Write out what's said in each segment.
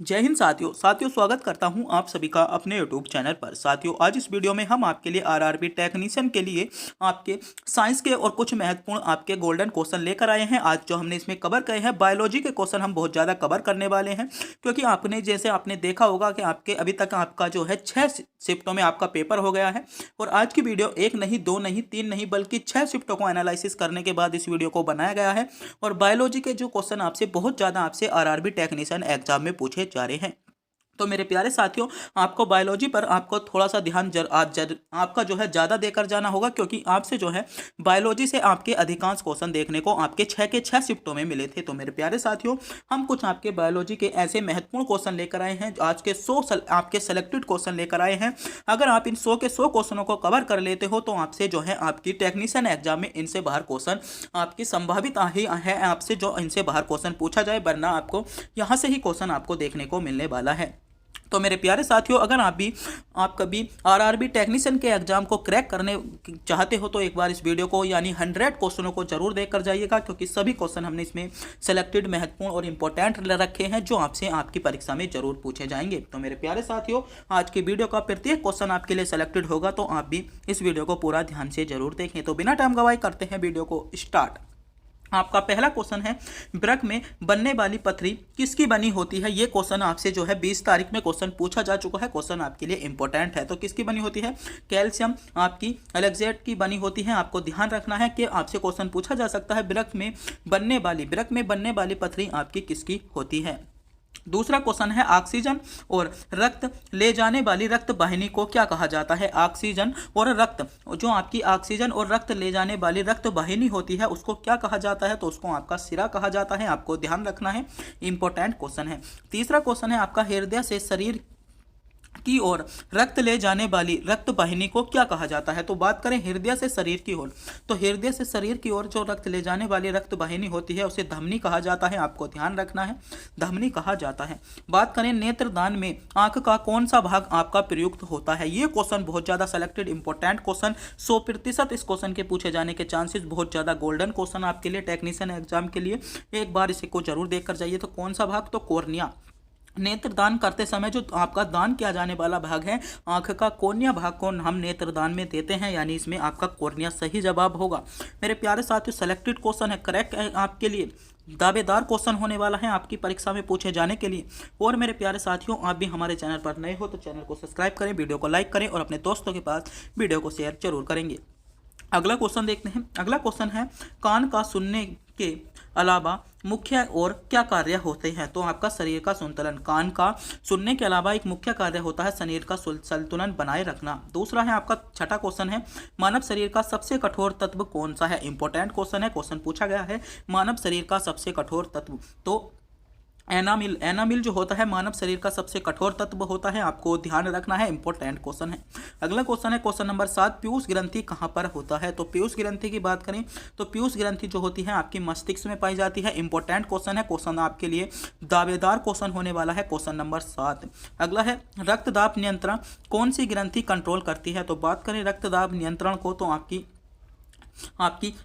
जय हिंद साथियों स्वागत करता हूं आप सभी का अपने यूट्यूब चैनल पर। साथियों, आज इस वीडियो में हम आपके लिए आरआरबी टेक्नीशियन के लिए आपके साइंस के और कुछ महत्वपूर्ण आपके गोल्डन क्वेश्चन लेकर आए हैं। आज जो हमने इसमें कवर किए हैं बायोलॉजी के क्वेश्चन हम बहुत ज़्यादा कवर करने वाले हैं, क्योंकि आपने देखा होगा कि आपके अभी तक आपका जो है 6 शिफ्टों में आपका पेपर हो गया है। और आज की वीडियो एक नहीं, दो नहीं, तीन नहीं, बल्कि 6 शिफ्टों को एनालिसिस करने के बाद इस वीडियो को बनाया गया है। और बायोलॉजी के जो क्वेश्चन आपसे बहुत ज़्यादा आपसे आरआरबी टेक्नीशियन एग्जाम में पूछे जा रहे हैं। तो मेरे प्यारे साथियों, आपको बायोलॉजी पर आपको थोड़ा सा ध्यान आपका जो है ज़्यादा देकर जाना होगा, क्योंकि आपसे जो है बायोलॉजी से आपके अधिकांश क्वेश्चन देखने को आपके 6 के 6 शिफ्टों में मिले थे। तो मेरे प्यारे साथियों, हम कुछ आपके बायोलॉजी के ऐसे महत्वपूर्ण क्वेश्चन लेकर आए हैं। आज के 100 आपके सेलेक्टेड क्वेश्चन लेकर आए हैं। अगर आप इन 100 के 100 क्वेश्चनों को कवर कर लेते हो तो आपसे जो है आपकी टेक्नीशियन एग्जाम में इनसे बाहर क्वेश्चन आपकी संभावित ही है आपसे जो इनसे बाहर क्वेश्चन पूछा जाए, वरना आपको यहाँ से ही क्वेश्चन आपको देखने को मिलने वाला है। तो मेरे प्यारे साथियों, अगर आप कभी आरआरबी टेक्नीशियन के एग्जाम को क्रैक करने चाहते हो तो एक बार इस वीडियो को यानी 100 क्वेश्चनों को जरूर देख कर जाइएगा, क्योंकि सभी क्वेश्चन हमने इसमें सेलेक्टेड महत्वपूर्ण और इंपॉर्टेंट रखे हैं जो आपसे आपकी परीक्षा में जरूर पूछे जाएंगे। तो मेरे प्यारे साथियों, आज की वीडियो का प्रत्येक क्वेश्चन आपके लिए सेलेक्टेड होगा, तो आप भी इस वीडियो को पूरा ध्यान से जरूर देखें। तो बिना टाइम गवाए करते हैं वीडियो को स्टार्ट। आपका पहला क्वेश्चन है, वृक्क में बनने वाली पथरी किसकी बनी होती है। ये क्वेश्चन आपसे जो है 20 तारीख में क्वेश्चन पूछा जा चुका है। क्वेश्चन आपके लिए इंपॉर्टेंट है। तो किसकी बनी होती है? कैल्शियम आपकी एलेक्जेट की बनी होती है। आपको ध्यान रखना है कि आपसे क्वेश्चन पूछा जा सकता है वृक्क में बनने वाली पथरी आपकी किसकी होती है। दूसरा क्वेश्चन है, ऑक्सीजन और रक्त ले जाने वाली रक्त वाहिनी को क्या कहा जाता है। ऑक्सीजन और रक्त, जो आपकी ऑक्सीजन और रक्त ले जाने वाली रक्त वाहिनी होती है उसको क्या कहा जाता है? तो उसको आपका सिरा कहा जाता है। आपको ध्यान रखना है, इंपॉर्टेंट क्वेश्चन है। तीसरा क्वेश्चन है आपका, हृदय से शरीर की ओर रक्त ले जाने वाली रक्त वाहिनी को क्या कहा जाता है। तो बात करें हृदय से शरीर की ओर, तो हृदय से शरीर की ओर जो रक्त ले जाने वाली रक्त वाहिनी होती है उसे धमनी कहा जाता है। आपको ध्यान रखना है, धमनी कहा जाता है। बात करें नेत्रदान में आंख का कौन सा भाग आपका प्रयुक्त होता है। ये क्वेश्चन बहुत ज्यादा सेलेक्टेड इंपॉर्टेंट क्वेश्चन, 100% इस क्वेश्चन के पूछे जाने के चांसेस बहुत ज्यादा गोल्डन क्वेश्चन आपके लिए टेक्नीशियन एग्जाम के लिए। एक बार इसे को जरूर देख कर जाइए। तो कौन सा भाग? तो कॉर्निया। नेत्रदान करते समय जो आपका दान किया जाने वाला भाग है आंख का कोर्निया भाग को हम नेत्रदान में देते हैं, यानी इसमें आपका कोर्निया सही जवाब होगा। मेरे प्यारे साथियों, सेलेक्टेड क्वेश्चन है, करेक्ट है आपके लिए, दावेदार क्वेश्चन होने वाला है आपकी परीक्षा में पूछे जाने के लिए। और मेरे प्यारे साथियों, आप भी हमारे चैनल पर नए हो तो चैनल को सब्सक्राइब करें, वीडियो को लाइक करें और अपने दोस्तों के पास वीडियो को शेयर जरूर करेंगे। अगला क्वेश्चन देखते हैं। अगला क्वेश्चन है, कान का सुनने के अलावा मुख्य और क्या कार्य होते हैं। तो आपका शरीर का संतुलन, कान का सुनने के अलावा एक मुख्य कार्य होता है शरीर का संतुलन बनाए रखना। दूसरा है आपका छठा क्वेश्चन है, मानव शरीर का सबसे कठोर तत्व कौन सा है। इंपॉर्टेंट क्वेश्चन है, क्वेश्चन पूछा गया है मानव शरीर का सबसे कठोर तत्व। तो एनामिल जो होता है मानव शरीर का सबसे कठोर तत्व होता है। आपको ध्यान रखना है, इंपॉर्टेंट क्वेश्चन है। अगला क्वेश्चन है क्वेश्चन नंबर 7, पीयूष ग्रंथि कहाँ पर होता है। तो पीयूष ग्रंथि की बात करें तो पीयूष ग्रंथि जो होती है आपकी मस्तिष्क में पाई जाती है। इंपॉर्टेंट क्वेश्चन है, क्वेश्चन आपके लिए दावेदार क्वेश्चन होने वाला है, क्वेश्चन नंबर 7। अगला है, रक्तदाब नियंत्रण कौन सी ग्रंथि कंट्रोल करती है। तो बात करें रक्तदाब नियंत्रण को तो आपकी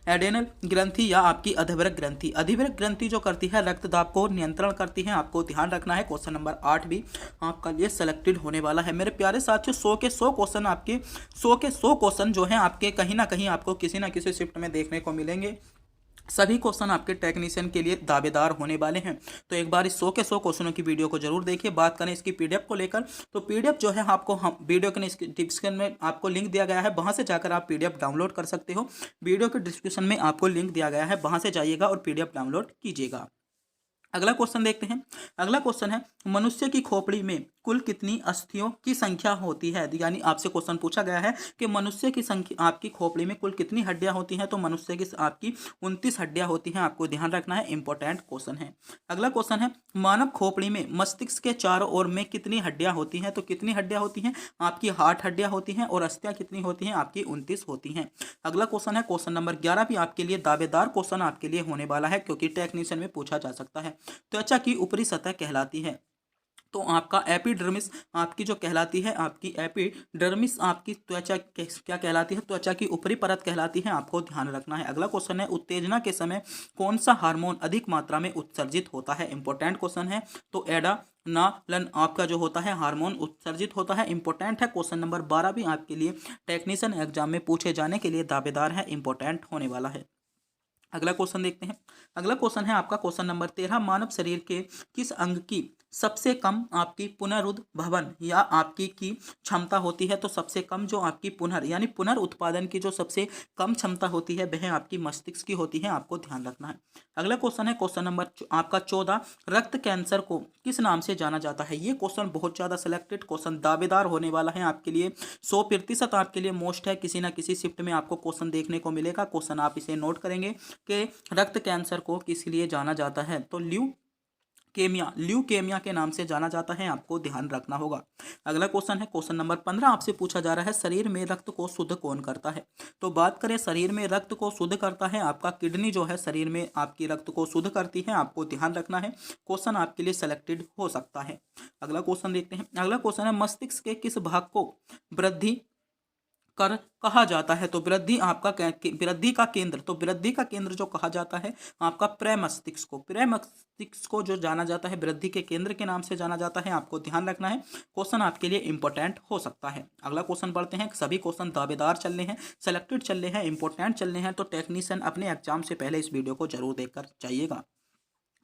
एडेनल ग्रंथि या आपकी अधिवृक्क ग्रंथि, अधिवृक्क ग्रंथि जो करती है रक्तदाब को नियंत्रण करती है। आपको ध्यान रखना है, क्वेश्चन नंबर 8 भी आपका लिए सेलेक्टेड होने वाला है। मेरे प्यारे साथियों, 100 के 100 क्वेश्चन आपके 100 के 100 क्वेश्चन जो हैं आपके कहीं ना कहीं आपको किसी ना किसी शिफ्ट में देखने को मिलेंगे। सभी क्वेश्चन आपके टेक्नीशियन के लिए दावेदार होने वाले हैं। तो एक बार इस 100 के 100 क्वेश्चनों की वीडियो को जरूर देखिए। बात करें इसकी पीडीएफ को लेकर, तो पीडीएफ जो है आपको हम वीडियो के डिस्क्रिप्शन में आपको लिंक दिया गया है, वहां से जाकर आप पीडीएफ डाउनलोड कर सकते हो। वीडियो के डिस्क्रिप्शन में आपको लिंक दिया गया है, वहां से जाइएगा और पीडीएफ डाउनलोड कीजिएगा। अगला क्वेश्चन देखते हैं। अगला क्वेश्चन है, मनुष्य की खोपड़ी में कुल कितनी अस्थियों की संख्या होती है। यानी आपसे क्वेश्चन पूछा गया है कि मनुष्य की संख्या आपकी खोपड़ी में कुल कितनी हड्डियां होती हैं। तो मनुष्य की आपकी 29 हड्डियां होती हैं। आपको ध्यान रखना है, इंपॉर्टेंट क्वेश्चन है। अगला क्वेश्चन है, मानव खोपड़ी में मस्तिष्क के चारों ओर में कितनी हड्डियां होती हैं। तो कितनी हड्डियां होती हैं? आपकी 8 हड्डियां होती हैं। और अस्थियां कितनी होती हैं? आपकी 29 होती हैं। अगला क्वेश्चन है क्वेश्चन नंबर 11 भी आपके लिए दावेदार क्वेश्चन आपके लिए होने वाला है, क्योंकि टेक्नीशियन में पूछा जा सकता है। त्वचा की ऊपरी सतह कहलाती है। तो आपका एपिडर्मिस आपकी जो कहलाती है, आपकी एपिडर्मिस आपकी त्वचा क्या कहलाती है? त्वचा की ऊपरी परत कहलाती है। आपको ध्यान रखना है। अगला क्वेश्चन है, उत्तेजना के समय कौन सा हार्मोन अधिक मात्रा में उत्सर्जित होता है। इंपॉर्टेंट क्वेश्चन है। तो नालन आपका जो होता है हार्मोन उत्सर्जित होता है। इंपॉर्टेंट है। क्वेश्चन नंबर 12 भी आपके लिए टेक्नीशियन एग्जाम में पूछे जाने के लिए दावेदार है, इंपॉर्टेंट होने वाला है। अगला क्वेश्चन देखते हैं। अगला क्वेश्चन है आपका क्वेश्चन नंबर 13, मानव शरीर के किस अंग की सबसे कम आपकी पुनरुद्भवन या आपकी की क्षमता होती है? तो सबसे कम जो आपकी यानी पुनर्उत्पादन की जो सबसे कम क्षमता होती है वह आपकी मस्तिष्क की होती है, आपको ध्यान रखना है। अगला क्वेश्चन है क्वेश्चन नंबर आपका 14, रक्त कैंसर को किस नाम से जाना जाता है? ये क्वेश्चन बहुत ज़्यादा सिलेक्टेड क्वेश्चन दावेदार होने वाला है आपके लिए, 100% आपके लिए मोस्ट है। किसी ना किसी शिफ्ट में आपको क्वेश्चन देखने को मिलेगा। क्वेश्चन आप इसे नोट करेंगे कि रक्त कैंसर को किस लिए जाना जाता है? तो ल्यूकेमिया के नाम से जाना जाता है, आपको ध्यान रखना होगा। अगला क्वेश्चन है क्वेश्चन नंबर 15, आपसे पूछा जा रहा है शरीर में रक्त को शुद्ध कौन करता है? तो बात करें शरीर में रक्त को शुद्ध करता है आपका किडनी जो है शरीर में आपकी रक्त को शुद्ध करती है, आपको ध्यान रखना है। क्वेश्चन आपके लिए सिलेक्टेड हो सकता है। अगला क्वेश्चन देखते हैं। अगला क्वेश्चन है मस्तिष्क के किस भाग को वृद्धि कर कहा जाता है? तो वृद्धि का केंद्र, तो वृद्धि का केंद्र जो कहा जाता है आपका प्रेमस्तिष्क को जो जाना जाता है वृद्धि के केंद्र के नाम से जाना जाता है, आपको ध्यान रखना है। क्वेश्चन आपके लिए इंपॉर्टेंट हो सकता है। अगला क्वेश्चन पढ़ते हैं। सभी क्वेश्चन दावेदार चल रहे हैं, सेलेक्टेड चल रहे हैं, इंपॉर्टेंट चल रहे हैं, तो टेक्नीशियन अपने एग्जाम से पहले इस वीडियो को जरूर देखकर जाइएगा।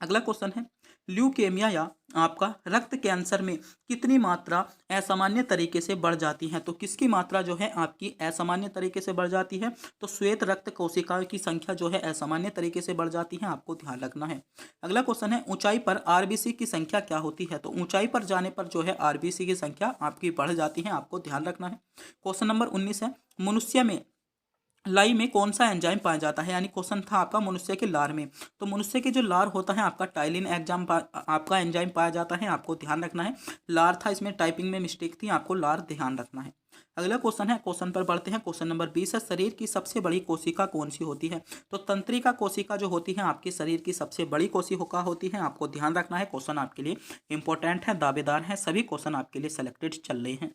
अगला क्वेश्चन है ल्यूकेमिया या आपका रक्त कैंसर में कितनी मात्रा असामान्य तरीके से बढ़ जाती है? तो किसकी मात्रा जो है आपकी असामान्य तरीके से बढ़ जाती है? तो श्वेत रक्त कोशिकाओं की संख्या जो है असामान्य तरीके से बढ़ जाती है, आपको ध्यान रखना है। अगला क्वेश्चन है ऊंचाई पर आरबीसी की संख्या क्या होती है? तो ऊंचाई पर जाने पर जो है आरबीसी की संख्या आपकी बढ़ जाती है, आपको ध्यान रखना है। क्वेश्चन नंबर 19 है मनुष्य में लाई में कौन सा एंजाइम पाया जाता है? यानी क्वेश्चन था आपका मनुष्य के लार में, तो मनुष्य के जो लार होता है आपका टाइलिन आपका एंजाइम पाया जाता है, आपको ध्यान रखना है। लार था, इसमें टाइपिंग में मिस्टेक थी, आपको लार ध्यान रखना है। अगला क्वेश्चन है, क्वेश्चन पर बढ़ते हैं। क्वेश्चन नंबर 20 है शरीर की सबसे बड़ी कोशिका कौन सी होती है? तो तंत्रिका कोशिका जो होती है आपके शरीर की सबसे बड़ी कोशिका होती है, आपको ध्यान रखना है। क्वेश्चन आपके लिए इंपॉर्टेंट है, दावेदार है, सभी क्वेश्चन आपके लिए सेलेक्टेड चल रहे हैं।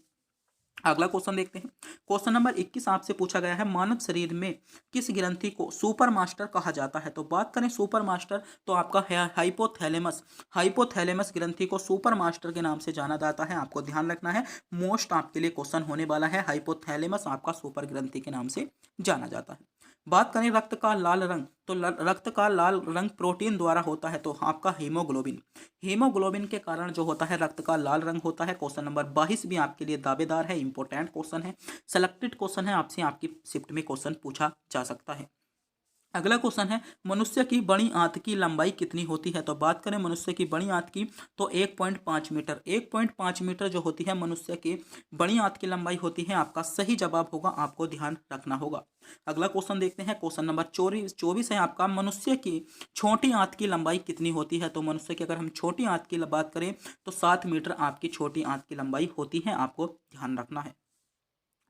अगला क्वेश्चन देखते हैं। क्वेश्चन नंबर 21 आपसे पूछा गया है मानव शरीर में किस ग्रंथि को सुपर मास्टर कहा जाता है? तो बात करें सुपर मास्टर तो आपका है हाइपोथैलेमस ग्रंथि को सुपर मास्टर के नाम से जाना जाता है, आपको ध्यान रखना है। मोस्ट आपके लिए क्वेश्चन होने वाला है, हाइपोथैलेमस आपका सुपर ग्रंथि के नाम से जाना जाता है। बात करें रक्त का लाल रंग, तो रक्त का लाल रंग प्रोटीन द्वारा होता है, तो आपका हीमोग्लोबिन के कारण जो होता है रक्त का लाल रंग होता है। क्वेश्चन नंबर 22 भी आपके लिए दावेदार है, इंपॉर्टेंट क्वेश्चन है, सेलेक्टेड क्वेश्चन है, आपसे आपकी शिफ्ट में क्वेश्चन पूछा जा सकता है। अगला क्वेश्चन है मनुष्य की बड़ी आंत की लंबाई कितनी होती है? तो बात करें मनुष्य की बड़ी आंत की तो 1.5 मीटर 1.5 मीटर जो होती है मनुष्य की बड़ी आंत की लंबाई होती है, आपका सही जवाब होगा, आपको ध्यान रखना होगा। अगला क्वेश्चन देखते हैं। क्वेश्चन नंबर 24 है आपका मनुष्य की छोटी आंत की लंबाई कितनी होती है? तो मनुष्य की अगर हम छोटी आंत की बात करें तो 7 मीटर आपकी छोटी आंत की लंबाई होती है, आपको ध्यान रखना है।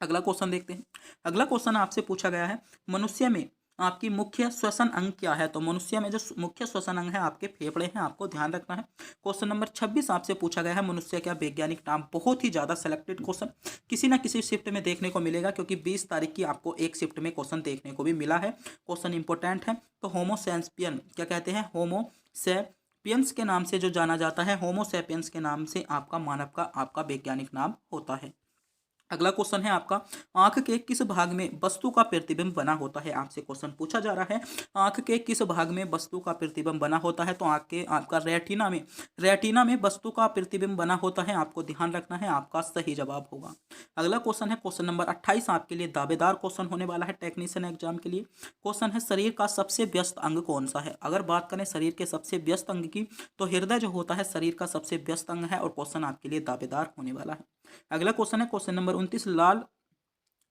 अगला क्वेश्चन देखते हैं। अगला क्वेश्चन आपसे पूछा गया है मनुष्य में आपकी मुख्य श्वसन अंग क्या है? तो मनुष्य में जो मुख्य श्वसन अंग है आपके फेफड़े हैं, आपको ध्यान रखना है। क्वेश्चन नंबर 26 आपसे पूछा गया है मनुष्य क्या वैज्ञानिक नाम? बहुत ही ज्यादा सेलेक्टेड क्वेश्चन किसी ना किसी शिफ्ट में देखने को मिलेगा, क्योंकि 20 तारीख की आपको एक शिफ्ट में क्वेश्चन देखने को भी मिला है। क्वेश्चन इंपॉर्टेंट है। तो होमोसेपियन क्या कहते हैं? होमोसेपियंस के नाम से जो जाना जाता है, होमोसेपियंस के नाम से आपका मानव का आपका वैज्ञानिक नाम होता है। अगला क्वेश्चन है आपका आंख के किस भाग में वस्तु का प्रतिबिंब बना होता है? आपसे क्वेश्चन पूछा जा रहा है आंख के किस भाग में वस्तु का प्रतिबिंब बना होता है? तो आंख के आपका रेटिना में वस्तु का प्रतिबिंब बना होता है, आपको ध्यान रखना है, आपका सही जवाब होगा। अगला क्वेश्चन है क्वेश्चन नंबर 28 आपके लिए दावेदार क्वेश्चन होने वाला है टेक्नीशियन एग्जाम के लिए। क्वेश्चन है शरीर का सबसे व्यस्त अंग कौन सा है? अगर बात करें शरीर के सबसे व्यस्त अंग की तो हृदय जो होता है शरीर का सबसे व्यस्त अंग है, और क्वेश्चन आपके लिए दावेदार होने वाला है। अगला क्वेश्चन है क्वेश्चन नंबर 29 लाल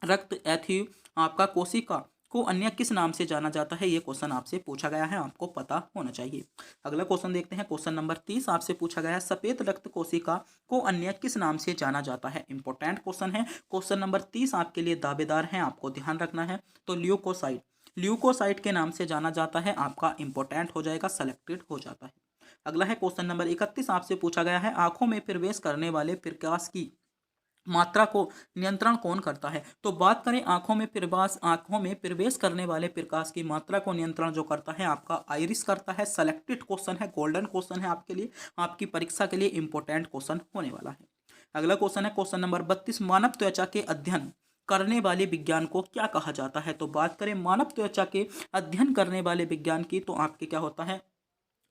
रक्त एथी आपका कोशिका को अन्य किस नाम से जाना जाता है? ये क्वेश्चन आपसे पूछा गया है, आपको पता होना चाहिए। अगला क्वेश्चन देखते हैं। क्वेश्चन नंबर 30 आपसे पूछा गया है सफेद रक्त कोशिका को अन्य किस नाम से जाना जाता है? इंपॉर्टेंट क्वेश्चन है। क्वेश्चन नंबर 30 आपके लिए दावेदार है, आपको ध्यान रखना है। तो ल्यूकोसाइट के नाम से जाना जाता है, आपका इंपॉर्टेंट हो जाएगा, सेलेक्टेड हो जाता है। अगला है क्वेश्चन नंबर 31 आपसे पूछा गया है आंखों में प्रवेश करने वाले प्रकाश की मात्रा को नियंत्रण कौन करता है? तो बात करें आंखों में प्रवेश करने वाले प्रकाश की मात्रा को नियंत्रण जो करता है आपका आइरिस करता है। सेलेक्टेड क्वेश्चन है, गोल्डन क्वेश्चन है आपके लिए, आपकी परीक्षा के लिए इंपॉर्टेंट क्वेश्चन होने वाला है। अगला क्वेश्चन है क्वेश्चन नंबर 32, मानव त्वचा के अध्ययन करने वाले विज्ञान को क्या कहा जाता है? तो बात करें मानव त्वचा के अध्ययन करने वाले विज्ञान की, तो आपके क्या होता है?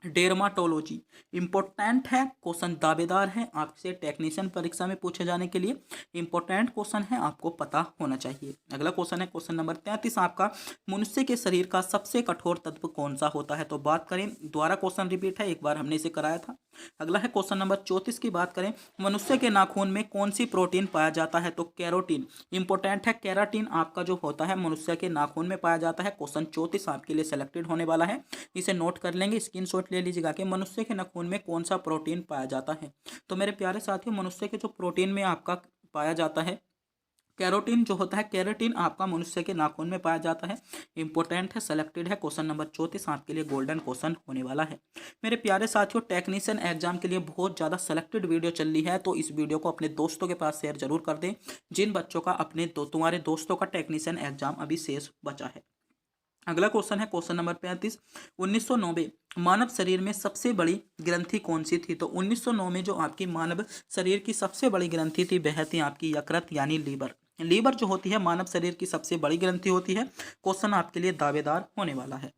डेर्माटोलॉजी। इंपॉर्टेंट है क्वेश्चन, दावेदार है, आपसे टेक्नीशियन परीक्षा में पूछे जाने के लिए इंपॉर्टेंट क्वेश्चन है, आपको पता होना चाहिए। अगला क्वेश्चन है क्वेश्चन नंबर 33 आपका, मनुष्य के शरीर का सबसे कठोर तत्व कौन सा होता है? तो बात करें, दोबारा क्वेश्चन रिपीट है, एक बार हमने इसे कराया था। अगला है क्वेश्चन नंबर 34 की बात करें, मनुष्य के नाखून में कौन सी प्रोटीन पाया जाता है? तो कैरोटीन। इंपॉर्टेंट है, कैराटीन आपका जो होता है मनुष्य के नाखून में पाया जाता है। क्वेश्चन 34 आपके लिए सेलेक्टेड होने वाला है, इसे नोट कर लेंगे, स्क्रीनशॉट ले लीजिएगा कि मनुष्य के नाखून में कौन सा प्रोटीन पाया जाता है। तो मेरे प्यारे साथियों, मनुष्य के जो प्रोटीन में आपका पाया जाता है कैरोटीन जो होता है, कैरोटीन आपका मनुष्य के नाखून में पाया जाता है। इंपॉर्टेंट है, सेलेक्टेड है। क्वेश्चन नंबर 34 आपके लिए गोल्डन क्वेश्चन होने वाला है। मेरे प्यारे साथियों, टेक्नीशियन एग्जाम के लिए बहुत ज़्यादा सेलेक्टेड वीडियो चल रही है, तो इस वीडियो को अपने दोस्तों के पास शेयर जरूर कर दें, जिन बच्चों का तुम्हारे दोस्तों का टेक्नीशियन एग्जाम अभी शेष बचा है। अगला क्वेश्चन है क्वेश्चन नंबर 35, 1909 मानव शरीर में सबसे बड़ी ग्रंथि कौन सी थी? तो 1909 में जो आपकी मानव शरीर की सबसे बड़ी ग्रंथि थी वह थी आपकी यकृत यानी लीवर। लीवर जो होती है मानव शरीर की सबसे बड़ी ग्रंथि होती है। क्वेश्चन आपके लिए दावेदार होने वाला है।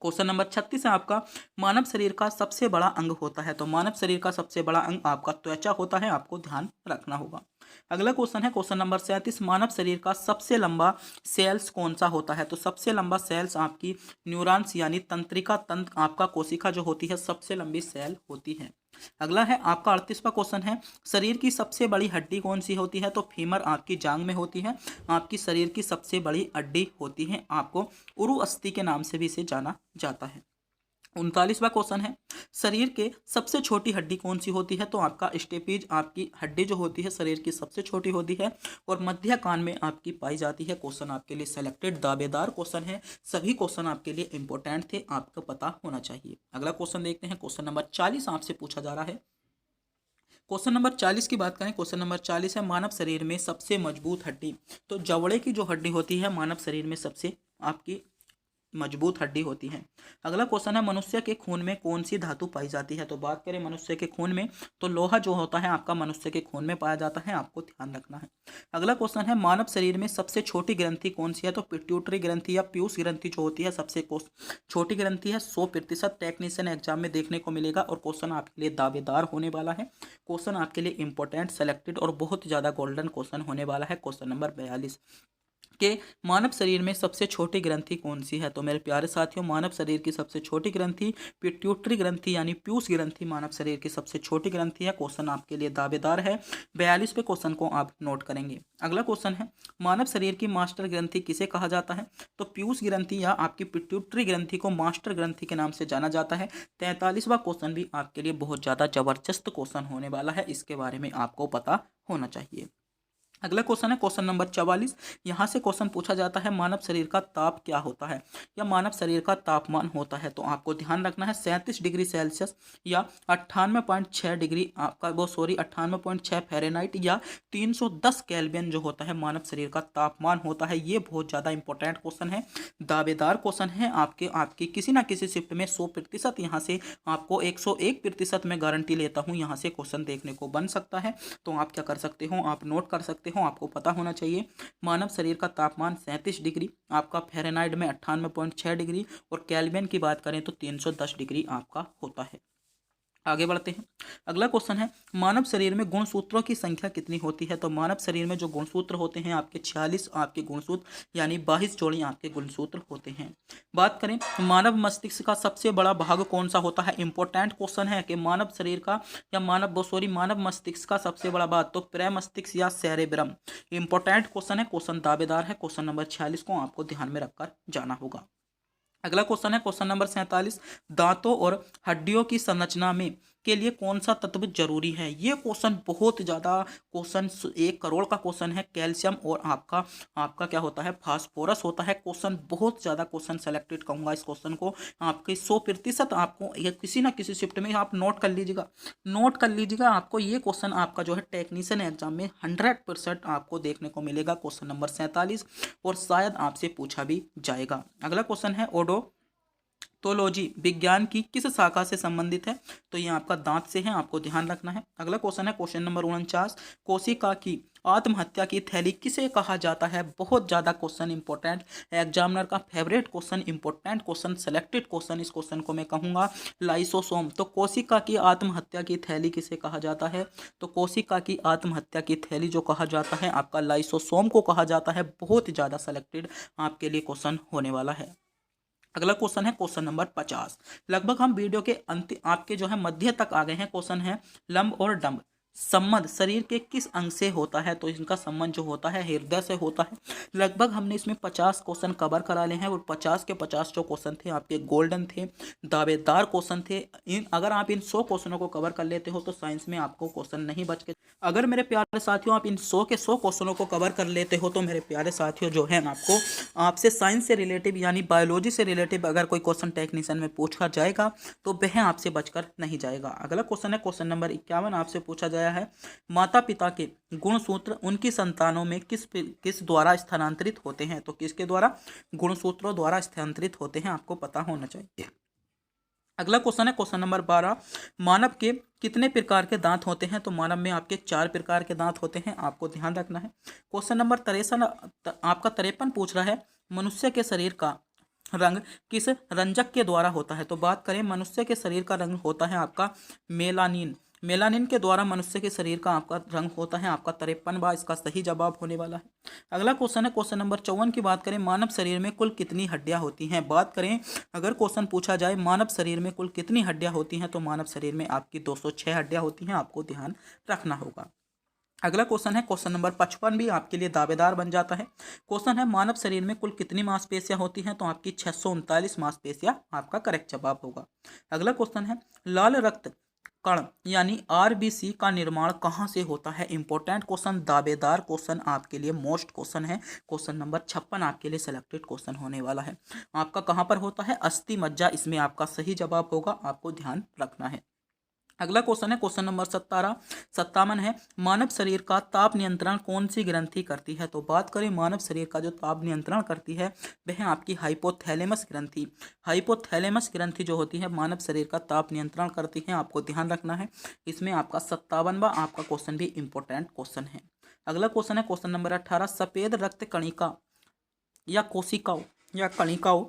क्वेश्चन नंबर 36 है आपका, मानव शरीर का सबसे बड़ा अंग होता है? तो मानव शरीर का सबसे बड़ा अंग आपका त्वचा होता है, आपको ध्यान रखना होगा। अगला क्वेश्चन है क्वेश्चन नंबर 37, मानव शरीर का सबसे लंबा सेल्स कौन सा होता है? तो सबसे लंबा सेल्स आपकी न्यूरॉन्स यानी तंत्रिका तंत्र आपका कोशिका जो होती है सबसे लंबी सेल होती है। अगला है आपका 38वां क्वेश्चन है, शरीर की सबसे बड़ी हड्डी कौन सी होती है? तो फीमर आपकी जांग में होती है, आपकी शरीर की सबसे बड़ी हड्डी होती है, आपको उरु अस्थि के नाम से भी इसे जाना जाता है। 39वां क्वेश्चन है, शरीर के सबसे छोटी हड्डी कौन सी होती है? तो आपका स्टेपीज आपकी हड्डी जो होती है शरीर की सबसे छोटी होती है और मध्य कान में आपकी पाई जाती है। क्वेश्चन आपके लिए सेलेक्टेड दावेदार क्वेश्चन है, सभी क्वेश्चन आपके लिए इंपॉर्टेंट थे, आपको पता होना चाहिए। अगला क्वेश्चन देखते हैं, क्वेश्चन नंबर 40 आपसे पूछा जा रहा है। क्वेश्चन नंबर 40 की बात करें, क्वेश्चन नंबर 40 है, मानव शरीर में सबसे मजबूत हड्डी। तो जबड़े की जो हड्डी होती है मानव शरीर में सबसे आपकी मजबूत हड्डी होती है। अगला क्वेश्चन है, मनुष्य के खून में कौन सी धातु पाई जाती है? तो बात करें मनुष्य के खून में, तो लोहा जो होता है आपका मनुष्य के खून में पाया जाता है, आपको ध्यान रखना है। अगला क्वेश्चन है, मानव शरीर में सबसे छोटी ग्रंथि कौन सी है? तो पिट्यूटरी ग्रंथि या पीयूष ग्रंथि जो होती है सबसे छोटी ग्रंथि है। 100% टेक्नीशियन एग्जाम में देखने को मिलेगा और क्वेश्चन आपके लिए दावेदार होने वाला है। क्वेश्चन आपके लिए इंपॉर्टेंट, सेलेक्टेड और बहुत ज्यादा गोल्डन क्वेश्चन होने वाला है। क्वेश्चन नंबर 42 के मानव शरीर में सबसे छोटी ग्रंथि कौन सी है? तो मेरे प्यारे साथियों, मानव शरीर की सबसे छोटी ग्रंथि पिट्यूटरी ग्रंथि यानी पीयूष ग्रंथि मानव शरीर की सबसे छोटी ग्रंथि है। क्वेश्चन आपके लिए दावेदार है, 42वें क्वेश्चन को आप नोट करेंगे। अगला क्वेश्चन है, मानव शरीर की मास्टर ग्रंथि किसे कहा जाता है? तो पीयूष ग्रंथि या आपकी पिट्यूटरी ग्रंथि को मास्टर ग्रंथि के नाम से जाना जाता है। 43वां क्वेश्चन भी आपके लिए बहुत ज्यादा जबरदस्त क्वेश्चन होने वाला है, इसके बारे में आपको पता होना चाहिए। अगला क्वेश्चन है क्वेश्चन नंबर 44, यहाँ से क्वेश्चन पूछा जाता है, मानव शरीर का ताप क्या होता है या मानव शरीर का तापमान होता है? तो आपको ध्यान रखना है 37 डिग्री सेल्सियस या 98.6 डिग्री आपका 98.6 फ़ारेनहाइट या 310 केल्विन जो होता है मानव शरीर का तापमान होता है। ये बहुत ज़्यादा इंपॉर्टेंट क्वेश्चन है, दावेदार क्वेश्चन है, आपकी किसी ना किसी शिफ्ट में 100% यहाँ से आपको 101% में गारंटी लेता हूँ यहाँ से क्वेश्चन देखने को बन सकता है। तो आप क्या कर सकते हो, आप नोट कर सकते हो, आपको पता होना चाहिए मानव शरीर का तापमान 37 डिग्री, आपका फ़ारेनहाइट में 98.6 डिग्री और केल्विन की बात करें तो 310 डिग्री आपका होता है। आगे बढ़ते हैं। अगला क्वेश्चन है, मानव शरीर में गुणसूत्रों की संख्या कितनी होती है? तो मानव शरीर में जो गुणसूत्र होते हैं आपके 46 आपके गुणसूत्र यानी 22 जोड़ी आपके गुणसूत्र होते हैं। बात करें मानव मस्तिष्क का सबसे बड़ा भाग कौन सा होता है? इंपॉर्टेंट क्वेश्चन है कि मानव शरीर का या मानव मस्तिष्क का सबसे बड़ा भाग तो प्रेमस्तिष्क या सेरेब्रम। इंपॉर्टेंट क्वेश्चन है, क्वेश्चन दावेदार है। क्वेश्चन नंबर 46 को आपको ध्यान में रखकर जाना होगा। अगला क्वेश्चन है क्वेश्चन नंबर 47, दांतों और हड्डियों की संरचना में के लिए कौन सा तत्व जरूरी है? ये क्वेश्चन बहुत ज़्यादा क्वेश्चन, 1 करोड़ का क्वेश्चन है। कैल्शियम और आपका आपका क्या होता है, फास्फोरस होता है। क्वेश्चन बहुत ज़्यादा क्वेश्चन सेलेक्टेड कहूँगा इस क्वेश्चन को। आपके 100% आपको ये किसी ना किसी शिफ्ट में आप नोट कर लीजिएगा, नोट कर लीजिएगा। आपको ये क्वेश्चन आपका जो है टेक्नीशियन एग्जाम में 100% आपको देखने को मिलेगा। क्वेश्चन नंबर 47 और शायद आपसे पूछा भी जाएगा। अगला क्वेश्चन है ओडोंटोलॉजी विज्ञान की किस शाखा से संबंधित है? तो ये आपका दांत से है, आपको ध्यान रखना है। अगला क्वेश्चन है क्वेश्चन नंबर 49, कोशिका की आत्महत्या की थैली किसे कहा जाता है? बहुत ज़्यादा क्वेश्चन इंपॉर्टेंट, एग्जामिनर का favourite question, important question, selected question. इस क्वेश्चन को मैं कहूँगा लाइसोसोम। तो कोशिका की आत्महत्या की थैली किसे कहा जाता है? तो कोशिका की आत्महत्या की थैली जो कहा जाता है आपका लाइसोसोम को कहा जाता है। बहुत ही ज़्यादा सेलेक्टेड आपके लिए क्वेश्चन होने वाला है। अगला क्वेश्चन है क्वेश्चन नंबर 50। लगभग हम वीडियो के अंतिम आपके जो है मध्य तक आ गए हैं। क्वेश्चन है लंब और डंब संबंध शरीर के किस अंग से होता है? तो इनका संबंध जो होता है हृदय से होता है। लगभग हमने इसमें 50 क्वेश्चन कवर करा लिए हैं और 50 के 50 जो क्वेश्चन थे आपके गोल्डन थे, दावेदार क्वेश्चन थे। अगर आप इन 100 क्वेश्चनों को कवर कर लेते हो तो साइंस में आपको क्वेश्चन नहीं बच के। अगर मेरे प्यारे साथियों आप इन 100 के 100 क्वेश्चनों को कवर कर लेते हो तो मेरे प्यारे साथियों जो है आपको आपसे साइंस से रिलेटिव यानी बायोलॉजी से रिलेटिव अगर कोई क्वेश्चन टेक्नीशियन में पूछा जाएगा तो वह आपसे बचकर नहीं जाएगा। अगला क्वेश्चन है क्वेश्चन नंबर 51। आपसे पूछा गया है माता पिता के गुणसूत्र उनकी संतानों में किस द्वारा स्थानांतरित होते हैं? तो किसके द्वारा? गुणसूत्रों द्वारा स्थानांतरित होते हैं, आपको पता होना चाहिए। अगला क्वेश्चन है क्वेश्चन नंबर 12। मानव के कितने प्रकार के दांत होते हैं? तो मानव में आपके 4 प्रकार के दांत होते हैं, आपको ध्यान रखना है। क्वेश्चन नंबर 53 आपका 53 पूछ रहा है मनुष्य के शरीर का रंग किस रंजक के द्वारा होता है? तो बात करें मनुष्य के शरीर का रंग होता है आपका मेलानिन। मेलानिन के द्वारा मनुष्य के शरीर का आपका रंग होता है आपका 53वां इसका सही जवाब होने वाला है। अगला क्वेश्चन है क्वेश्चन नंबर 54 की बात करें मानव शरीर में कुल कितनी हड्डियां होती हैं? बात करें अगर क्वेश्चन पूछा जाए मानव शरीर में कुल कितनी हड्डियां होती हैं तो मानव शरीर में आपकी 206 हड्डियां होती हैं, आपको ध्यान रखना होगा। अगला क्वेश्चन है क्वेश्चन नंबर 55 भी आपके लिए दावेदार बन जाता है। क्वेश्चन है मानव शरीर में कुल कितनी मांसपेशियां होती हैं? तो आपकी 639 मांसपेशियां आपका करेक्ट जवाब होगा। अगला क्वेश्चन है लाल रक्त कण यानी आरबीसी का निर्माण कहाँ से होता है? इंपॉर्टेंट क्वेश्चन, दावेदार क्वेश्चन, आपके लिए मोस्ट क्वेश्चन है। क्वेश्चन नंबर 56 आपके लिए सिलेक्टेड क्वेश्चन होने वाला है। आपका कहाँ पर होता है? अस्थि मज्जा इसमें आपका सही जवाब होगा, आपको ध्यान रखना है। अगला क्वेश्चन है क्वेश्चन नंबर 57 है मानव शरीर का ताप नियंत्रण कौन सी ग्रंथि करती है? तो बात करें मानव शरीर का जो ताप नियंत्रण करती है वह आपकी हाइपोथैलेमस ग्रंथि। हाइपोथैलेमस ग्रंथि जो होती है मानव शरीर का ताप नियंत्रण करती है, आपको ध्यान रखना है। इसमें आपका 57वां आपका क्वेश्चन भी इंपॉर्टेंट क्वेश्चन है। अगला क्वेश्चन है क्वेश्चन नंबर 18 सफेद रक्त कणिका या कोशिकाओं या कणिकाओं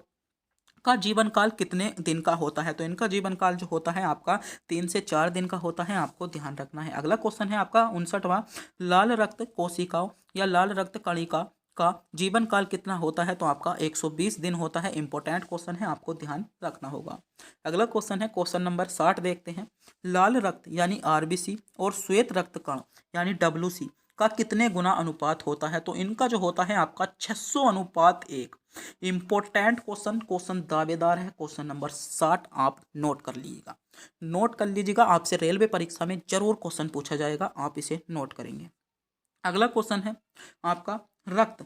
का जीवन काल कितने दिन का होता है? तो इनका जीवन काल जो होता है आपका 3 से 4 दिन का होता है, आपको ध्यान रखना है। अगला क्वेश्चन है आपका 59वां लाल रक्त कोशिकाओं या लाल रक्त कणिका का जीवन काल कितना होता है? तो आपका 120 दिन होता है। इंपॉर्टेंट क्वेश्चन है, आपको ध्यान रखना होगा। अगला क्वेश्चन है क्वेश्चन नंबर 60 देखते हैं लाल रक्त यानी आरबीसी और श्वेत रक्त कण यानी डब्ल्यूसी का कितने गुना अनुपात होता है? तो इनका जो होता है आपका 600:1। इंपॉर्टेंट क्वेश्चन, क्वेश्चन दावेदार है। क्वेश्चन नंबर 60 आप नोट कर लीजिएगा, नोट कर लीजिएगा। आपसे रेलवे परीक्षा में जरूर क्वेश्चन पूछा जाएगा, आप इसे नोट करेंगे। अगला क्वेश्चन है आपका रक्त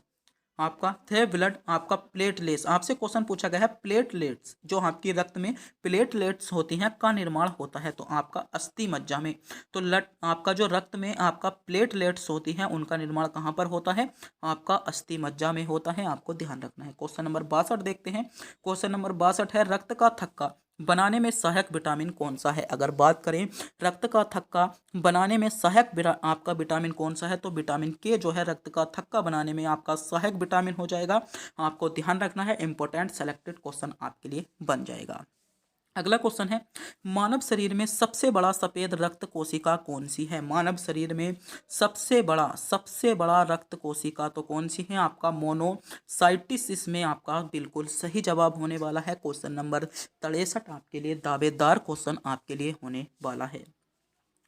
आपका थे ब्लड आपका प्लेटलेट्स। आपसे क्वेश्चन पूछा गया है प्लेटलेट्स जो आपकी रक्त में प्लेटलेट्स होती हैं का निर्माण होता है? तो आपका अस्थि मज्जा में। तो आपका जो रक्त में आपका प्लेटलेट्स होती हैं उनका निर्माण कहाँ पर होता है? आपका अस्थि मज्जा में होता है, आपको ध्यान रखना है। क्वेश्चन नंबर 62 देखते हैं। क्वेश्चन नंबर 62 है रक्त का थक्का बनाने में सहायक विटामिन कौन सा है? अगर बात करें रक्त का थक्का बनाने में सहायक आपका विटामिन कौन सा है? तो विटामिन के जो है रक्त का थक्का बनाने में आपका सहायक विटामिन हो जाएगा, आपको ध्यान रखना है। इंपॉर्टेंट सेलेक्टेड क्वेश्चन आपके लिए बन जाएगा। अगला क्वेश्चन है मानव शरीर में सबसे बड़ा सफेद रक्त कोशिका कौन सी है? मानव शरीर में सबसे बड़ा रक्त कोशिका तो कौन सी है? आपका मोनोसाइटिस इसमें आपका बिल्कुल सही जवाब होने वाला है। क्वेश्चन नंबर 63 आपके लिए दावेदार क्वेश्चन आपके लिए होने वाला है।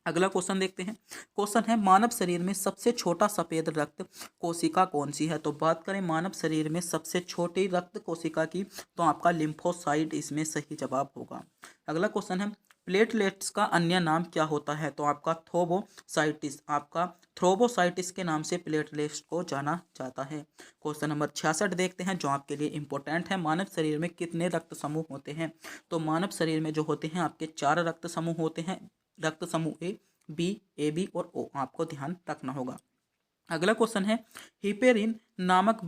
अगला क्वेश्चन देखते हैं। क्वेश्चन है मानव शरीर में सबसे छोटा सफेद रक्त कोशिका कौन सी है? तो बात करें मानव शरीर में सबसे छोटी रक्त कोशिका की तो आपका लिम्फोसाइट इसमें सही जवाब होगा। अगला क्वेश्चन है प्लेटलेट्स का अन्य नाम क्या होता है? तो आपका थ्रोम्बोसाइटिस, आपका थ्रोम्बोसाइटिस के नाम से प्लेटलेट्स को जाना जाता है। क्वेश्चन नंबर 66 देखते हैं, जो आपके लिए इंपॉर्टेंट है। मानव शरीर में कितने रक्त समूह होते हैं? तो मानव शरीर में जो होते हैं आपके 4 रक्त समूह होते हैं। रक्त समूह ए, बी, ए बी और ओ, आपको ध्यान रखना होगा। अगला क्वेश्चन है, हिपेरिन नामक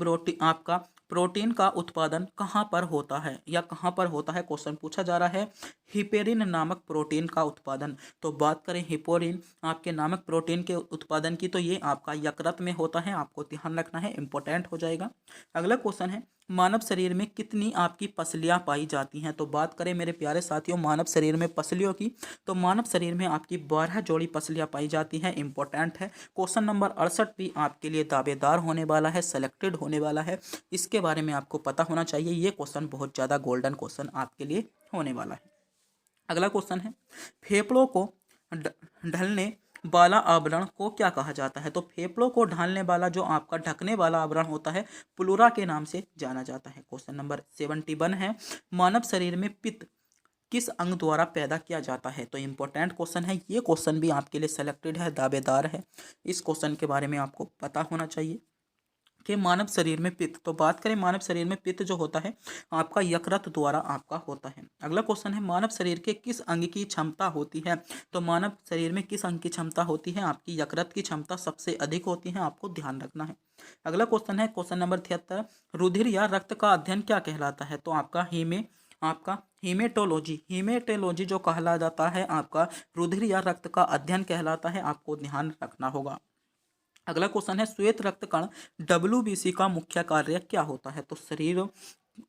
प्रोटीन का उत्पादन कहाँ पर होता है या कहाँ पर होता है? क्वेश्चन पूछा जा रहा है हिपेरिन नामक प्रोटीन का उत्पादन। तो बात करें हिपोरिन आपके नामक प्रोटीन के उत्पादन की, तो ये आपका यकृत में होता है, आपको ध्यान रखना है, इंपॉर्टेंट हो जाएगा। अगला क्वेश्चन है, मानव शरीर में कितनी आपकी पसलियाँ पाई जाती हैं? तो बात करें मेरे प्यारे साथियों मानव शरीर में पसलियों की, तो मानव शरीर में आपकी 12 जोड़ी पसलियाँ पाई जाती हैं, इंपॉर्टेंट है। क्वेश्चन नंबर 68 भी आपके लिए दावेदार होने वाला है, सेलेक्टेड होने वाला है, इसके बारे में आपको पता होना चाहिए। ये क्वेश्चन बहुत ज़्यादा गोल्डन क्वेश्चन आपके लिए होने वाला है। अगला क्वेश्चन है, फेफड़ों को ढलने वाला आवरण को क्या कहा जाता है? तो फेफड़ों को ढालने वाला जो आपका ढकने वाला आवरण होता है प्लूरा के नाम से जाना जाता है। क्वेश्चन नंबर 71 है, मानव शरीर में पित्त किस अंग द्वारा पैदा किया जाता है? तो इंपॉर्टेंट क्वेश्चन है, ये क्वेश्चन भी आपके लिए सेलेक्टेड है, दावेदार है। इस क्वेश्चन के बारे में आपको पता होना चाहिए कि मानव शरीर में पित्त, तो बात करें मानव शरीर में पित्त जो होता है आपका यकृत द्वारा आपका होता है। अगला क्वेश्चन है, मानव शरीर के किस अंग की क्षमता होती है? तो मानव शरीर में किस अंग की क्षमता होती है? आपकी यकृत की क्षमता सबसे अधिक होती है, आपको ध्यान रखना है। अगला क्वेश्चन है क्वेश्चन नंबर 73, रुधिर या रक्त का अध्ययन क्या कहलाता है? तो आपका हीमेटोलॉजी जो कहला जाता है आपका रुधिर या रक्त का अध्ययन कहलाता है, आपको ध्यान रखना होगा। अगला क्वेश्चन है, श्वेत रक्त कण WBC का मुख्य कार्य क्या होता है? तो शरीर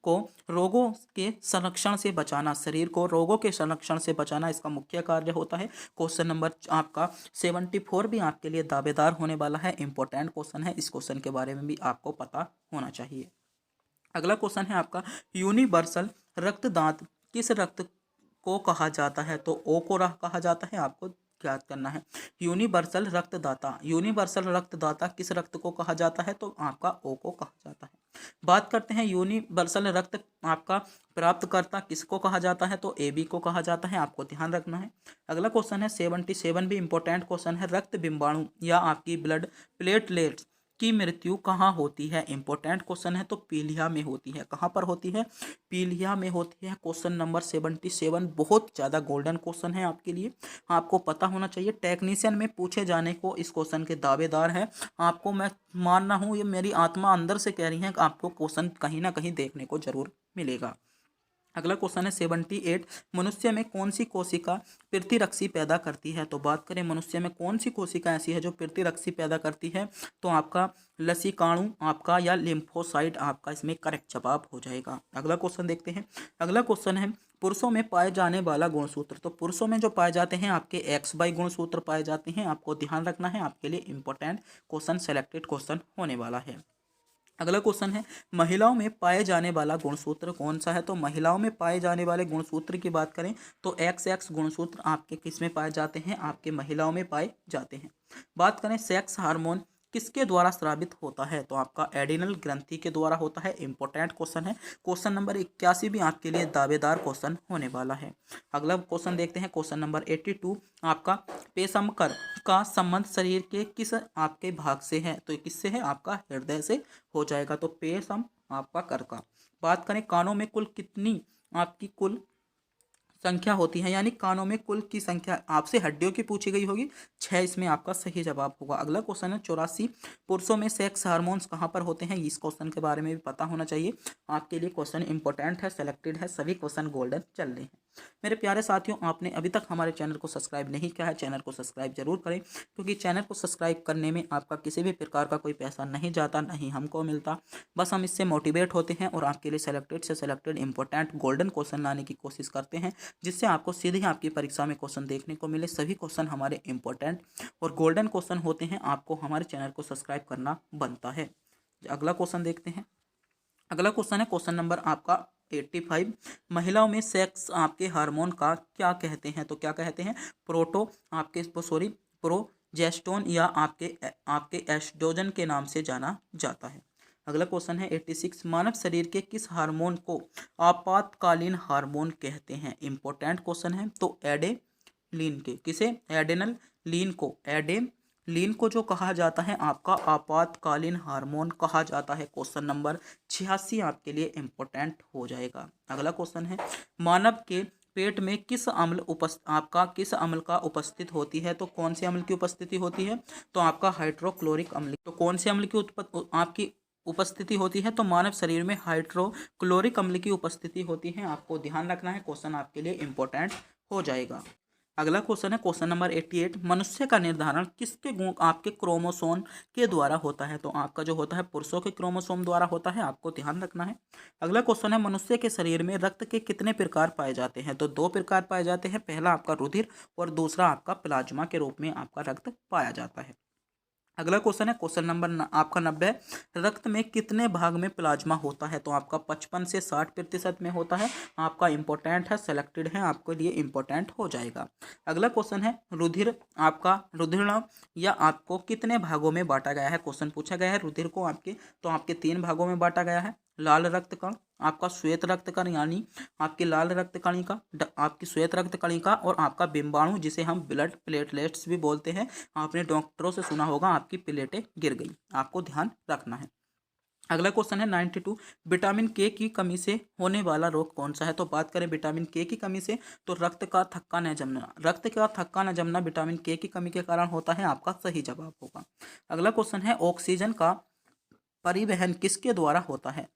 को रोगों के संरक्षण से बचाना, शरीर को रोगों के संरक्षण से बचाना इसका मुख्य कार्य होता है। क्वेश्चन नंबर आपका 74 भी आपके लिए दावेदार होने वाला है, इंपॉर्टेंट क्वेश्चन है, इस क्वेश्चन के बारे में भी आपको पता होना चाहिए। अगला क्वेश्चन है आपका, यूनिवर्सल रक्तदाता किस रक्त को कहा जाता है? तो ओ को कहा जाता है, आपको याद करना है। यूनिवर्सल रक्तदाता किस रक्त को कहा जाता है? तो आपका ओ को कहा जाता है। बात करते हैं यूनिवर्सल रक्त आपका प्राप्तकर्ता किसको कहा जाता है? तो AB को कहा जाता है, आपको ध्यान रखना है। अगला क्वेश्चन है 77 भी इंपॉर्टेंट क्वेश्चन है, रक्त बिंबाणु या आपकी ब्लड प्लेटलेट्स की मृत्यु कहाँ होती है? इंपॉर्टेंट क्वेश्चन है, तो पीलिया में होती है। कहाँ पर होती है? पीलिया में होती है। क्वेश्चन नंबर 77 बहुत ज़्यादा गोल्डन क्वेश्चन है आपके लिए, आपको पता होना चाहिए। टेक्नीशियन में पूछे जाने को इस क्वेश्चन के दावेदार है, आपको मैं मान रहा हूँ, ये मेरी आत्मा अंदर से कह रही है कि आपको क्वेश्चन कहीं ना कहीं देखने को जरूर मिलेगा। अगला क्वेश्चन है 78, मनुष्य में कौन सी कोशिका प्रतिरक्षी पैदा करती है? तो बात करें मनुष्य में कौन सी कोशिका ऐसी है जो प्रतिरक्षी पैदा करती है? तो आपका लसीकाणु आपका या लिम्फोसाइट आपका इसमें करेक्ट जवाब हो जाएगा। अगला क्वेश्चन देखते हैं। अगला क्वेश्चन है, पुरुषों में पाए जाने वाला गुणसूत्र। तो पुरुषों में जो पाए जाते हैं आपके XY गुणसूत्र पाए जाते हैं, आपको ध्यान रखना है, आपके लिए इंपॉर्टेंट क्वेश्चन, सेलेक्टेड क्वेश्चन होने वाला है। अगला क्वेश्चन है, महिलाओं में पाए जाने वाला गुणसूत्र कौन सा है? तो महिलाओं में पाए जाने वाले गुणसूत्र की बात करें तो XX गुणसूत्र आपके किस में पाए जाते हैं? आपके महिलाओं में पाए जाते हैं। बात करें सेक्स हार्मोन किसके द्वारा स्रावित होता है? तो आपका एडिनल ग्रंथि के द्वारा होता है, इंपॉर्टेंट क्वेश्चन है। क्वेश्चन नंबर 81 भी आपके लिए दावेदार क्वेश्चन होने वाला है। अगला क्वेश्चन देखते हैं, क्वेश्चन नंबर 82, आपका पेशमकर का संबंध शरीर के किस आपके भाग से है? तो किससे है? आपका हृदय से हो जाएगा, तो पेशम आपका कर का। बात करें कानों में कुल कितनी आपकी कुल संख्या होती है, यानी कानों में कुल की संख्या आपसे हड्डियों की पूछी गई होगी, 6 इसमें आपका सही जवाब होगा। अगला क्वेश्चन है 84, पुरुषों में सेक्स हार्मोन्स कहाँ पर होते हैं? इस क्वेश्चन के बारे में भी पता होना चाहिए, आपके लिए क्वेश्चन इंपॉर्टेंट है, सेलेक्टेड है, सभी क्वेश्चन गोल्डन चल रहे हैं। मेरे प्यारे साथियों, आपने अभी तक हमारे चैनल को सब्सक्राइब नहीं किया है, चैनल को सब्सक्राइब जरूर करें, क्योंकि चैनल को सब्सक्राइब करने में आपका किसी भी प्रकार का कोई पैसा नहीं जाता, नहीं हमको मिलता, बस हम इससे मोटिवेट होते हैं और आपके लिए सेलेक्टेड से सेलेक्टेड इंपॉर्टेंट गोल्डन क्वेश्चन लाने की कोशिश करते हैं, जिससे आपको सीधे आपकी परीक्षा में क्वेश्चन देखने को मिले। सभी क्वेश्चन हमारे इंपॉर्टेंट और गोल्डन क्वेश्चन होते हैं, आपको हमारे चैनल को सब्सक्राइब करना बनता है। अगला क्वेश्चन देखते हैं। अगला क्वेश्चन है क्वेश्चन नंबर आपका 85, महिलाओं में सेक्स आपके हार्मोन का क्या कहते हैं? तो क्या कहते हैं? प्रोजेस्टेरोन या आपके एस्ट्रोजन के नाम से जाना जाता है। अगला क्वेश्चन है 86, मानव शरीर के किस हार्मोन को आपातकालीन हार्मोन कहते हैं? इंपॉर्टेंट क्वेश्चन है। तो एडेलिन के, किसे? एडेनल लीन को जो कहा जाता है आपका आपातकालीन हार्मोन कहा जाता है। क्वेश्चन नंबर 86 आपके लिए इंपॉर्टेंट हो जाएगा। अगला क्वेश्चन है, मानव के पेट में किस अम्ल का उपस्थित होती है? तो कौन से अम्ल की उपस्थिति होती है? तो आपका हाइड्रोक्लोरिक अम्ल। तो कौन से अम्ल की आपकी उपस्थिति होती है? तो मानव शरीर में हाइड्रोक्लोरिक अम्ल की उपस्थिति होती है। आपको ध्यान रखना है, क्वेश्चन आपके लिए इंपॉर्टेंट हो जाएगा। अगला क्वेश्चन है क्वेश्चन नंबर 88, मनुष्य का निर्धारण किसके गुण आपके क्रोमोसोम के द्वारा होता है? तो आपका जो होता है पुरुषों के क्रोमोसोम द्वारा होता है। आपको ध्यान रखना है। अगला क्वेश्चन है, मनुष्य के शरीर में रक्त के कितने प्रकार पाए जाते हैं? तो 2 प्रकार पाए जाते हैं। पहला आपका रुधिर और दूसरा आपका प्लाज्मा के रूप में आपका रक्त पाया जाता है। अगला क्वेश्चन है क्वेश्चन नंबर आपका 90, रक्त में कितने भाग में प्लाज्मा होता है? तो आपका 55 से 60% में होता है। आपका इंपॉर्टेंट है, सेलेक्टेड है, आपके लिए इंपॉर्टेंट हो जाएगा। अगला क्वेश्चन है, रुधिर या आपको कितने भागों में बांटा गया है? क्वेश्चन पूछा गया है रुधिर को तो आपके 3 भागों में बांटा गया है। लाल रक्त कण, आपका श्वेत रक्त कण यानी आपकी लाल रक्त कणिका, आपकी श्वेत रक्त कणिका और आपका बिंबाणु जिसे हम ब्लड प्लेटलेट्स भी बोलते हैं। आपने डॉक्टरों से सुना होगा आपकी प्लेटें गिर गई। आपको ध्यान रखना है। अगला क्वेश्चन है 92, विटामिन के की कमी से होने वाला रोग कौन सा है? तो बात करें विटामिन के की कमी से, तो रक्त का थक्का न जमना विटामिन के की कमी के कारण होता है। आपका सही जवाब होगा। अगला क्वेश्चन है, ऑक्सीजन का परिवहन किसके द्वारा होता है?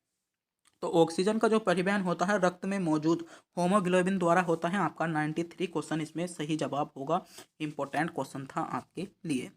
तो ऑक्सीजन का जो परिवहन होता है रक्त में मौजूद होमोग्लोबिन द्वारा होता है। आपका 93 क्वेश्चन इसमें सही जवाब होगा। इंपॉर्टेंट क्वेश्चन था आपके लिए।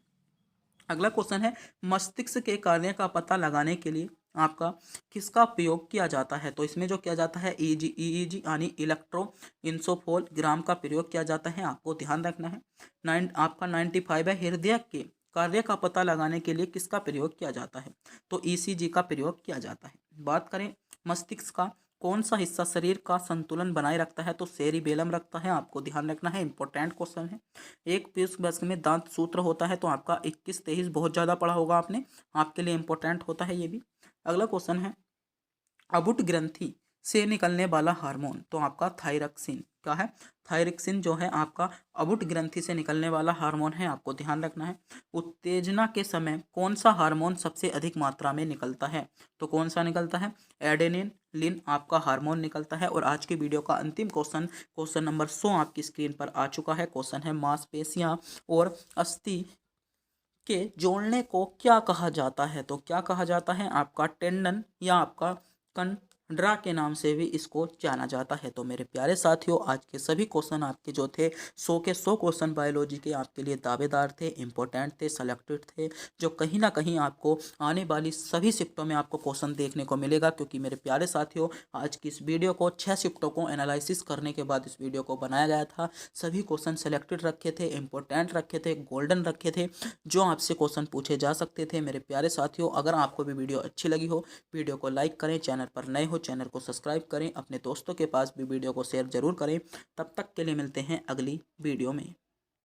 अगला क्वेश्चन है, मस्तिष्क के कार्य का पता लगाने के लिए आपका किसका प्रयोग किया जाता है? तो इसमें जो किया जाता है ईईजी यानी इलेक्ट्रोइंसोफोलग्राम का प्रयोग किया जाता है। आपको ध्यान रखना है। आपका 95 है, हृदय के कार्य का पता लगाने के लिए किसका प्रयोग किया जाता है? तो ईसीजी का प्रयोग किया जाता है। बात करें मस्तिष्क का कौन सा हिस्सा शरीर का संतुलन बनाए रखता है? तो सेरिबेलम रखता है। आपको ध्यान रखना है, इंपॉर्टेंट क्वेश्चन है। एक वयस्क में दांत सूत्र होता है। तो आपका 21-23 बहुत ज़्यादा पढ़ा होगा आपने, आपके लिए इंपॉर्टेंट होता है ये भी। अगला क्वेश्चन है, अबुट ग्रंथि से निकलने वाला हार्मोन, तो आपका थायरक्सिन क्या है? थायरक्सिन जो है आपका अबुट ग्रंथि से निकलने वाला हार्मोन है। आपको ध्यान रखना है। उत्तेजना के समय कौन सा हार्मोन सबसे अधिक मात्रा में निकलता है? तो कौन सा निकलता है? एडेनिलिन आपका हार्मोन निकलता है। और आज की वीडियो का अंतिम क्वेश्चन नंबर 100 आपकी स्क्रीन पर आ चुका है। क्वेश्चन है, मांसपेशियां और अस्थि के जोड़ने को क्या कहा जाता है? तो क्या कहा जाता है? आपका टेंडन या आपका कंडरा के नाम से भी इसको जाना जाता है। तो मेरे प्यारे साथियों, आज के सभी क्वेश्चन आपके जो थे 100 के 100 क्वेश्चन बायोलॉजी के आपके लिए दावेदार थे, इंपॉर्टेंट थे, सेलेक्टेड थे, जो कहीं ना कहीं आपको आने वाली सभी शिफ्टों में आपको क्वेश्चन देखने को मिलेगा। क्योंकि मेरे प्यारे साथियों, आज की इस वीडियो को 6 शिफ्टों को एनालिसिस करने के बाद इस वीडियो को बनाया गया था। सभी क्वेश्चन सेलेक्टेड रखे थे, इंपॉर्टेंट रखे थे, गोल्डन रखे थे, जो आपसे क्वेश्चन पूछे जा सकते थे। मेरे प्यारे साथियों, अगर आपको भी वीडियो अच्छी लगी हो, वीडियो को लाइक करें, चैनल पर नए हो चैनल को सब्सक्राइब करें, अपने दोस्तों के पास भी वीडियो को शेयर जरूर करें। तब तक के लिए मिलते हैं अगली वीडियो में।